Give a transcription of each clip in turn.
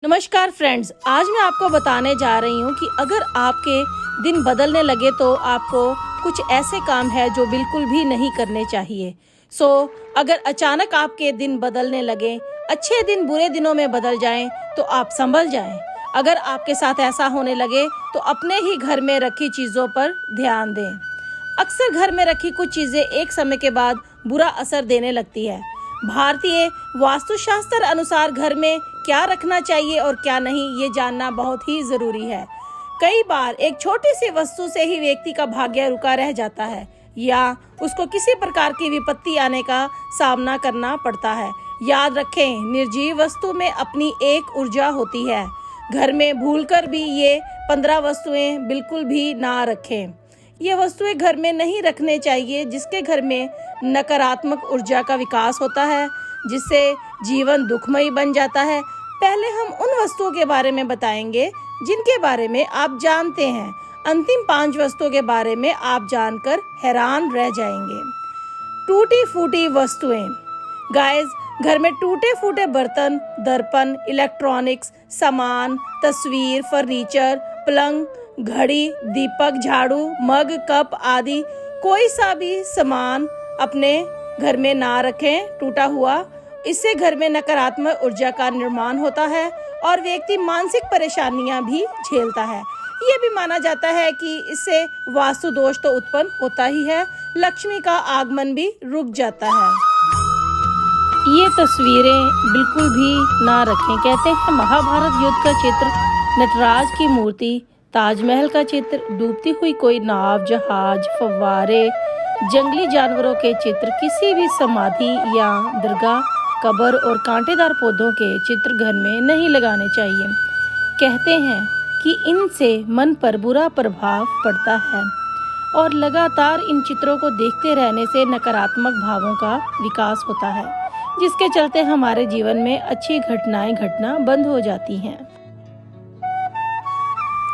नमस्कार फ्रेंड्स, आज मैं आपको बताने जा रही हूँ कि अगर आपके दिन बदलने लगे तो आपको कुछ ऐसे काम है जो बिल्कुल भी नहीं करने चाहिए। अगर अचानक आपके दिन बदलने लगे, अच्छे दिन बुरे दिनों में बदल जाएं, तो आप संभल जाएं। अगर आपके साथ ऐसा होने लगे तो अपने ही घर में रखी चीज़ों पर ध्यान दें। अक्सर घर में रखी कुछ चीज़ें एक समय के बाद बुरा असर देने लगती है। भारतीय वास्तुशास्त्र अनुसार घर में क्या रखना चाहिए और क्या नहीं, ये जानना बहुत ही जरूरी है। कई बार एक छोटी सी वस्तु से ही व्यक्ति का भाग्य रुका रह जाता है या उसको किसी प्रकार की विपत्ति आने का सामना करना पड़ता है। याद रखें, निर्जीव वस्तु में अपनी एक ऊर्जा होती है। घर में भूलकर भी ये 15 वस्तुएं बिल्कुल भी ना रखें। ये वस्तुएं घर में नहीं रखने चाहिए जिसके घर में नकारात्मक ऊर्जा का विकास होता है, जिससे जीवन दुखमय बन जाता है। पहले हम उन वस्तुओं के बारे में बताएंगे जिनके बारे में आप जानते हैं। अंतिम 5 वस्तुओं के बारे में आप जानकर हैरान रह जाएंगे। टूटी फूटी वस्तुएं। गाइस, घर में टूटे फूटे बर्तन, दर्पण, इलेक्ट्रॉनिक्स सामान, तस्वीर, फर्नीचर, पलंग, घड़ी, दीपक, झाड़ू, मग, कप आदि कोई सा भी सामान अपने घर में ना रखें टूटा हुआ। इससे घर में नकारात्मक ऊर्जा का निर्माण होता है और व्यक्ति मानसिक परेशानियां भी झेलता है। ये भी माना जाता है कि इससे वास्तु दोष तो उत्पन्न होता ही है, लक्ष्मी का आगमन भी रुक जाता है। ये तस्वीरें बिल्कुल भी ना रखें। कहते हैं महाभारत युद्ध का चित्र, नटराज की मूर्ति, ताजमहल का चित्र, डूबती हुई कोई नाव, जहाज, फव्वारे, जंगली जानवरों के चित्र, किसी भी समाधि या दरगाह, कब्र और कांटेदार पौधों के चित्र घर में नहीं लगाने चाहिए। कहते हैं कि इनसे मन पर बुरा प्रभाव पड़ता है और लगातार इन चित्रों को देखते रहने से नकारात्मक भावों का विकास होता है, जिसके चलते हमारे जीवन में अच्छी घटनाएं घटना बंद हो जाती हैं।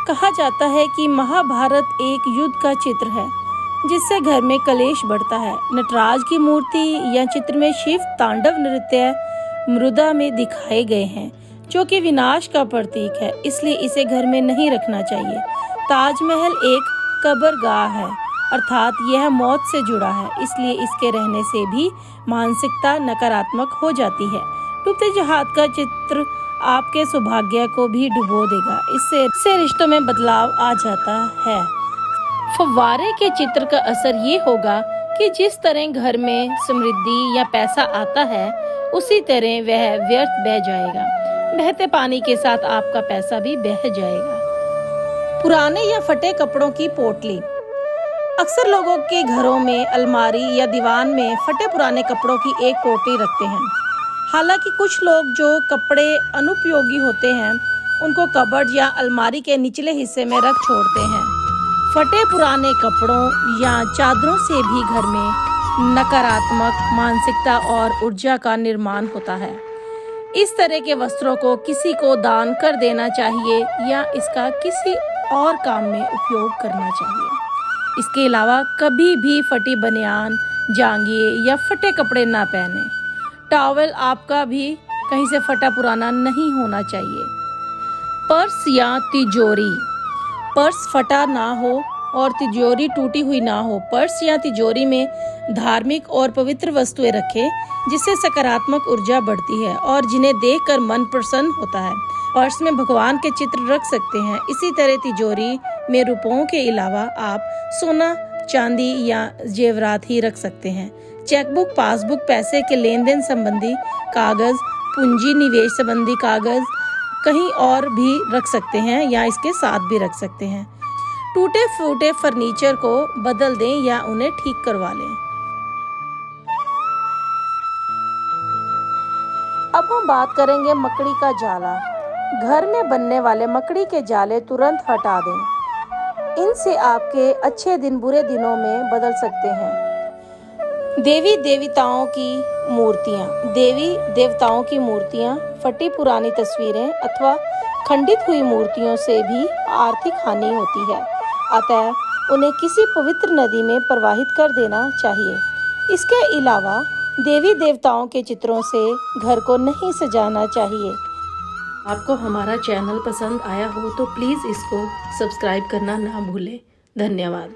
कहा जाता है कि महाभारत एक युद्ध का चित्र है जिससे घर में कलेश बढ़ता है। नटराज की मूर्ति या चित्र में शिव तांडव नृत्य मृदा में दिखाए गए हैं, जो कि विनाश का प्रतीक है, इसलिए इसे घर में नहीं रखना चाहिए। ताजमहल एक कब्रगाह है, अर्थात यह मौत से जुड़ा है, इसलिए इसके रहने से भी मानसिकता नकारात्मक हो जाती है। डूबते जहाज का चित्र आपके सौभाग्य को भी डुबो देगा, इससे रिश्तों में बदलाव आ जाता है। फव्वारे के चित्र का असर ये होगा कि जिस तरह घर में समृद्धि या पैसा आता है, उसी तरह वह व्यर्थ बह जाएगा। बहते पानी के साथ आपका पैसा भी बह जाएगा। पुराने या फटे कपड़ों की पोटली। अक्सर लोगों के घरों में अलमारी या दीवान में फटे पुराने कपड़ों की एक पोटली रखते हैं। हालांकि कुछ लोग जो कपड़े अनुपयोगी होते हैं उनको कबर्ड या अलमारी के निचले हिस्से में रख छोड़ते हैं। फटे पुराने कपड़ों या चादरों से भी घर में नकारात्मक मानसिकता और ऊर्जा का निर्माण होता है। इस तरह के वस्त्रों को किसी को दान कर देना चाहिए या इसका किसी और काम में उपयोग करना चाहिए। इसके अलावा कभी भी फटी बनियान, जांघिए या फटे कपड़े ना पहने। टॉवल आपका भी कहीं से फटा पुराना नहीं होना चाहिए। पर्स या तिजोरी। पर्स फटा ना हो और तिजोरी टूटी हुई ना हो। पर्स या तिजोरी में धार्मिक और पवित्र वस्तुएं रखें, जिससे सकारात्मक ऊर्जा बढ़ती है और जिन्हें देखकर मन प्रसन्न होता है। पर्स में भगवान के चित्र रख सकते हैं। इसी तरह तिजोरी में रुपयों के अलावा आप सोना, चांदी या जेवरात ही रख सकते हैं। चेकबुक, पासबुक, पैसे के लेन देन संबंधी कागज, पूंजी निवेश संबंधी कागज कहीं और भी रख सकते हैं या इसके साथ भी रख सकते हैं। टूटे फूटे फर्नीचर को बदल दें या उन्हें ठीक करवा लें। अब हम बात करेंगे मकड़ी का जाला। घर में बनने वाले मकड़ी के जाले तुरंत हटा दें। इनसे आपके अच्छे दिन बुरे दिनों में बदल सकते हैं। देवी देवताओं की मूर्तियाँ। देवी देवताओं की मूर्तियाँ, फटी पुरानी तस्वीरें अथवा खंडित हुई मूर्तियों से भी आर्थिक हानि होती है, अतः उन्हें किसी पवित्र नदी में प्रवाहित कर देना चाहिए। इसके अलावा देवी देवताओं के चित्रों से घर को नहीं सजाना चाहिए। आपको हमारा चैनल पसंद आया हो तो प्लीज़ इसको सब्सक्राइब करना ना भूलें। धन्यवाद।